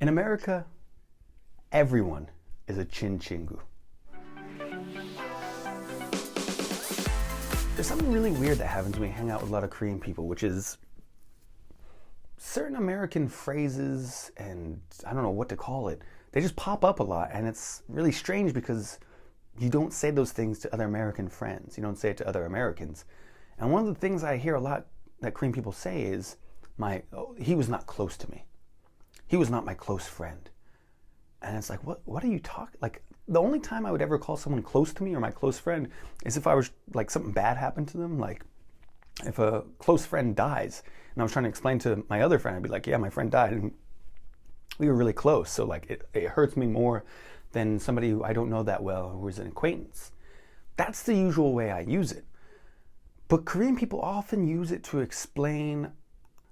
In America, everyone is a chin chingu. There's something really weird that happens when we hang out with a lot of Korean people, which is certain American phrases, and I don't know what to call it, they just pop up a lot, and it's really strange because you don't say those things to other American friends. You don't say it to other Americans. And one of the things I hear a lot that Korean people say is, he was not close to me. He was not my close friend. And it's like, what are you talking? Like, the only time I would ever call someone close to me or my close friend is if I was, like, something bad happened to them. Like, if a close friend dies, and I was trying to explain to my other friend, I'd be like, yeah, my friend died, and we were really close. So, like, it hurts me more than somebody who I don't know that well, who is an acquaintance. That's the usual way I use it. But Korean people often use it to explain,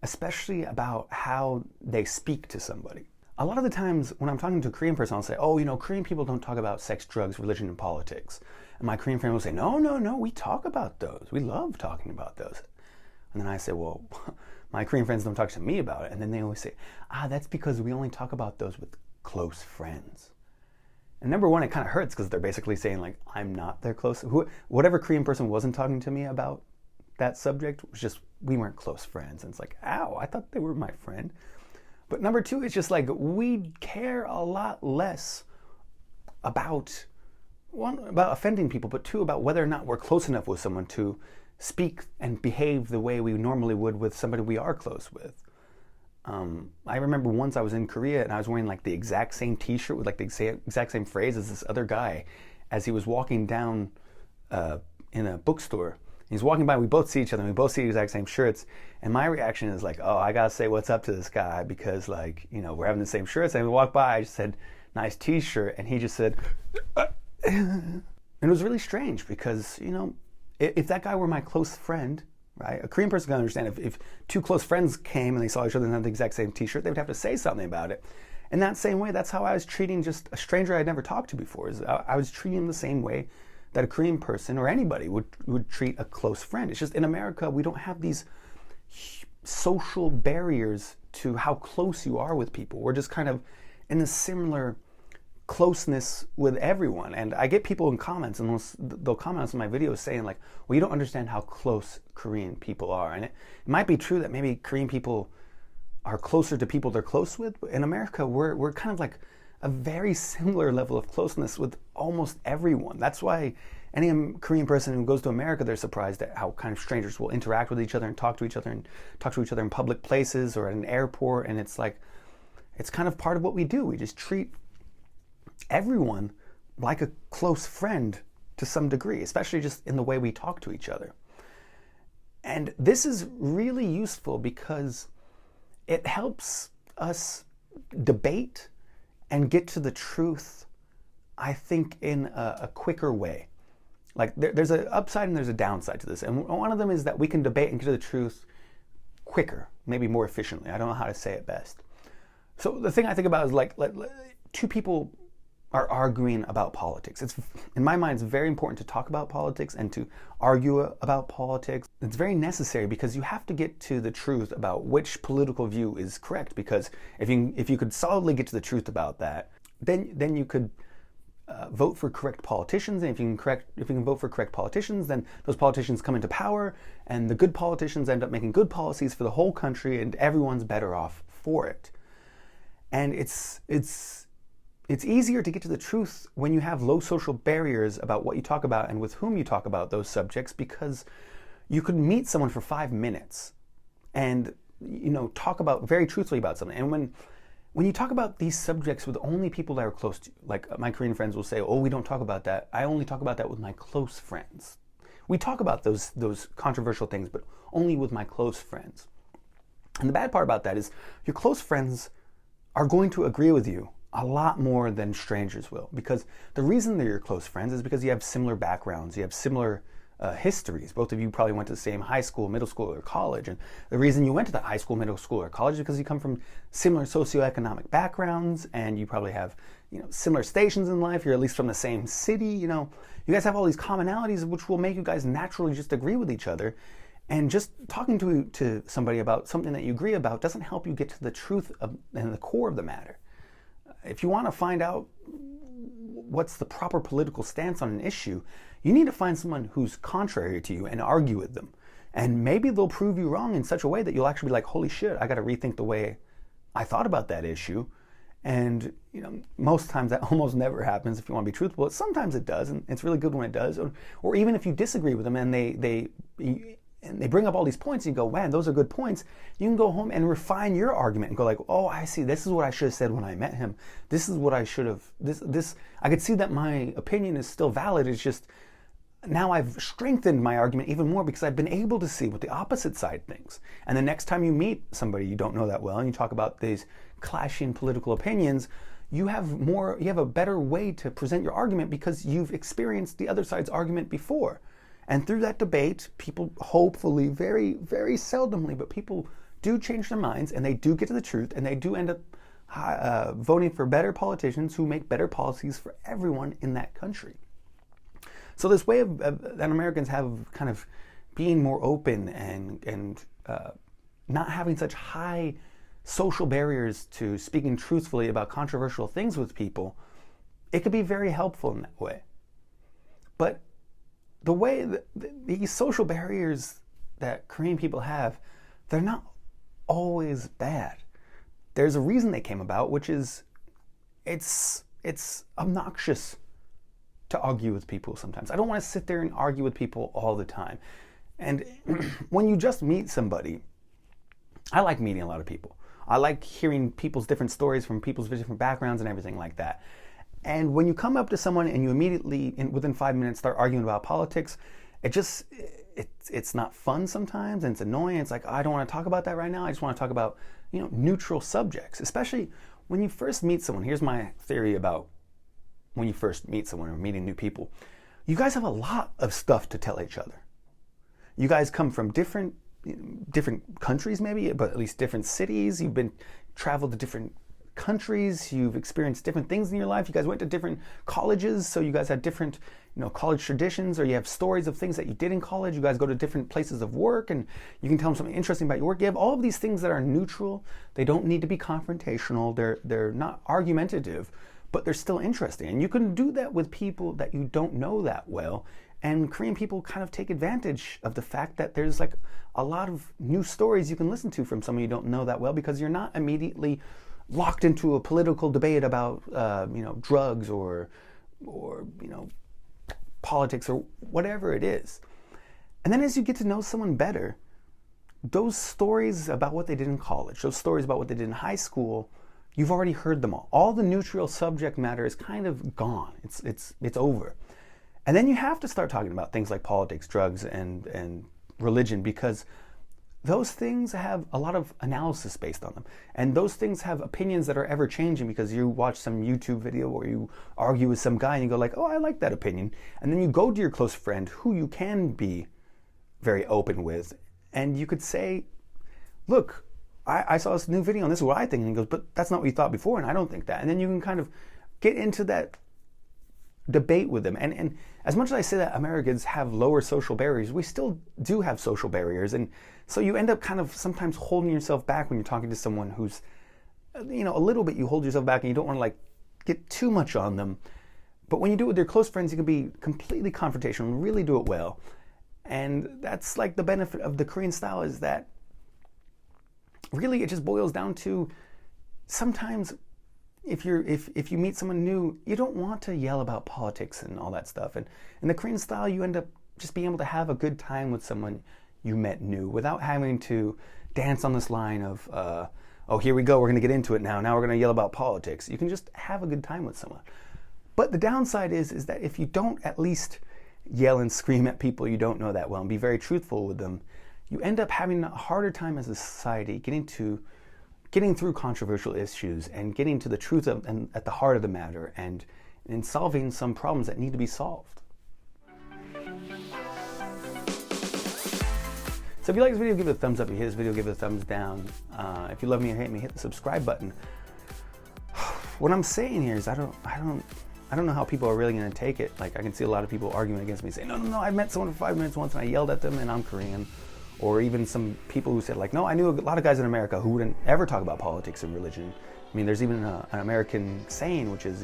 especially about how they speak to somebody. A lot of the times when I'm talking to a Korean person, I'll say, oh, Korean people don't talk about sex, drugs, religion, and politics. And my Korean friend will say, no, we talk about those. We love talking about those. And then I say, well, my Korean friends don't talk to me about it. And then they always say, that's because we only talk about those with close friends. And number one, it kind of hurts because they're basically saying, like, I'm not their close. Whatever Korean person wasn't talking to me about that subject was just, we weren't close friends. And it's like, ow, I thought they were my friend. But number two, it's just like, we care a lot less about, one, about offending people, but two, about whether or not we're close enough with someone to speak and behave the way we normally would with somebody we are close with. I remember once I was in Korea and I was wearing like the exact same t-shirt with like the exact same phrase as this other guy as he was walking down in a bookstore. He's walking by, we both see each other, and we both see the exact same shirts. And my reaction is like, oh, I gotta say what's up to this guy because, like, we're having the same shirts. And we walked by, I just said, nice t-shirt. And he just said, and it was really strange because, if that guy were my close friend, right? A Korean person can understand if two close friends came and they saw each other and had the exact same t-shirt, they would have to say something about it. In that same way, that's how I was treating just a stranger I'd never talked to before. I was treating him the same way that a Korean person or anybody would treat a close friend. It's just in America, we don't have these social barriers to how close you are with people. We're just kind of in a similar closeness with everyone. And I get people in comments, and they'll comment on some of my videos saying like, well, you don't understand how close Korean people are. And it might be true that maybe Korean people are closer to people they're close with, but in America, we're kind of like a very similar level of closeness with almost everyone. That's why any Korean person who goes to America, they're surprised at how kind of strangers will interact with each other and talk to each other in public places or at an airport. And it's like, it's kind of part of what we do. We just treat everyone like a close friend to some degree, especially just in the way we talk to each other. And this is really useful because it helps us debate and get to the truth, I think, in a quicker way. Like there's an upside and there's a downside to this. And one of them is that we can debate and get to the truth quicker, maybe more efficiently. I don't know how to say it best. So the thing I think about is like two people are arguing about politics. It's, in my mind, it's very important to talk about politics and to argue about politics. It's very necessary because you have to get to the truth about which political view is correct. Because if you could solidly get to the truth about that, then you could vote for correct politicians. And if you can vote for correct politicians, then those politicians come into power, and the good politicians end up making good policies for the whole country, and everyone's better off for it. And it's easier to get to the truth when you have low social barriers about what you talk about and with whom you talk about those subjects, because you could meet someone for 5 minutes and talk about very truthfully about something. And when you talk about these subjects with only people that are close to you, like my Korean friends will say, oh, we don't talk about that. I only talk about that with my close friends. We talk about those controversial things, but only with my close friends. And the bad part about that is your close friends are going to agree with you a lot more than strangers will, because the reason they're your close friends is because you have similar backgrounds, you have similar histories. Both of you probably went to the same high school, middle school, or college, and the reason you went to that high school, middle school, or college is because you come from similar socioeconomic backgrounds, and you probably have similar stations in life. You're at least from the same city. You guys have all these commonalities, which will make you guys naturally just agree with each other. And just talking to somebody about something that you agree about doesn't help you get to the truth and the core of the matter. if you want to find out what's the proper political stance on an issue, you need to find someone who's contrary to you and argue with them. And maybe they'll prove you wrong in such a way that you'll actually be like, holy shit, I got to rethink the way I thought about that issue. And most times that almost never happens if you want to be truthful. Sometimes it does, and it's really good when it does. Or even if you disagree with them and they bring up all these points, and you go, man, those are good points. You can go home and refine your argument and go like, oh, I see. This is what I should have said when I met him. This is what I should have. I could see that my opinion is still valid. It's just now I've strengthened my argument even more because I've been able to see what the opposite side thinks. And the next time you meet somebody you don't know that well and you talk about these clashing political opinions, you have a better way to present your argument because you've experienced the other side's argument before. And through that debate, people hopefully, very, very seldomly, but people do change their minds and they do get to the truth and they do end up voting for better politicians who make better policies for everyone in that country. So this way that Americans have kind of being more open and not having such high social barriers to speaking truthfully about controversial things with people, it could be very helpful in that way. But the way that these social barriers that Korean people have, they're not always bad. There's a reason they came about, which is it's obnoxious to argue with people sometimes. I don't want to sit there and argue with people all the time. And when you just meet somebody, I like meeting a lot of people. I like hearing people's different stories from people's different backgrounds and everything like that. And when you come up to someone and you immediately, within 5 minutes, start arguing about politics, it's not fun sometimes, and it's annoying. It's like, oh, I don't want to talk about that right now. I just want to talk about, neutral subjects, especially when you first meet someone. Here's my theory about when you first meet someone or meeting new people. You guys have a lot of stuff to tell each other. You guys come from different countries maybe, but at least different cities. You've traveled to different countries. You've experienced different things in your life. You guys went to different colleges, so you guys have different college traditions, or you have stories of things that you did in college. You guys go to different places of work and you can tell them something interesting about your work. You have all of these things that are neutral. They don't need to be confrontational. They're not argumentative, but they're still interesting. And you can do that with people that you don't know that well. And Korean people kind of take advantage of the fact that there's like a lot of new stories you can listen to from someone you don't know that well, because you're not immediately locked into a political debate about drugs or politics or whatever it is. And then as you get to know someone better, those stories about what they did in college, those stories about what they did in high school, you've already heard them all. All the neutral subject matter is kind of gone. It's over. And then you have to start talking about things like politics, drugs, and religion, because those things have a lot of analysis based on them. And those things have opinions that are ever changing, because you watch some YouTube video or you argue with some guy and you go like, oh, I like that opinion. And then you go to your close friend who you can be very open with, and you could say, look, I saw this new video and this is what I think. And he goes, but that's not what you thought before, and I don't think that. And then you can kind of get into that debate with them. And as much as I say that Americans have lower social barriers, we still do have social barriers. And so you end up kind of sometimes holding yourself back when you're talking to someone who's, a little bit you hold yourself back and you don't want to like get too much on them. But when you do it with your close friends, you can be completely confrontational and really do it well. And that's like the benefit of the Korean style, is that really it just boils down to sometimes if you meet someone new, you don't want to yell about politics and all that stuff. And in the Korean style, you end up just being able to have a good time with someone you met new without having to dance on this line of, oh, here we go, we're going to get into it now. Now we're going to yell about politics. You can just have a good time with someone. But the downside is that if you don't at least yell and scream at people you don't know that well and be very truthful with them, you end up having a harder time as a society getting through controversial issues and getting to the truth and at the heart of the matter and solving some problems that need to be solved. So if you like this video, give it a thumbs up. If you hate this video, give it a thumbs down. If you love me or hate me, hit the subscribe button. What I'm saying here is I don't know how people are really going to take it. Like, I can see a lot of people arguing against me, saying, no, I met someone for 5 minutes once and I yelled at them and I'm Korean. Or even some people who said like, no, I knew a lot of guys in America who wouldn't ever talk about politics and religion. I mean, there's even an American saying, which is,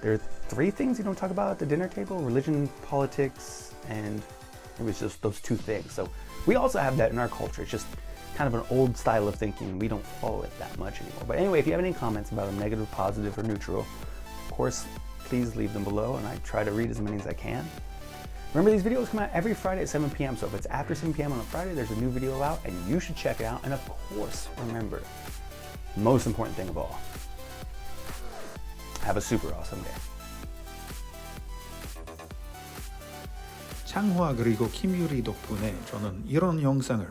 there are 3 things you don't talk about at the dinner table: religion, politics, and maybe it's just those 2 things. So we also have that in our culture. It's just kind of an old style of thinking. We don't follow it that much anymore. But anyway, if you have any comments about them, negative, positive, or neutral, of course, please leave them below, and I try to read as many as I can. Remember, these videos come out every Friday at 7 p.m. So if it's after 7 p.m. on a Friday, there's a new video out, and you should check it out. And of course, remember, most important thing of all, have a super awesome day. 창화 그리고 김유리 덕분에 저는 이런 영상을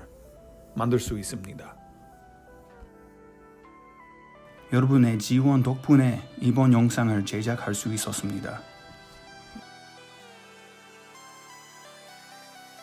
만들 수 있습니다. 여러분의 지원 덕분에 이번 영상을 제작할 수 있었습니다.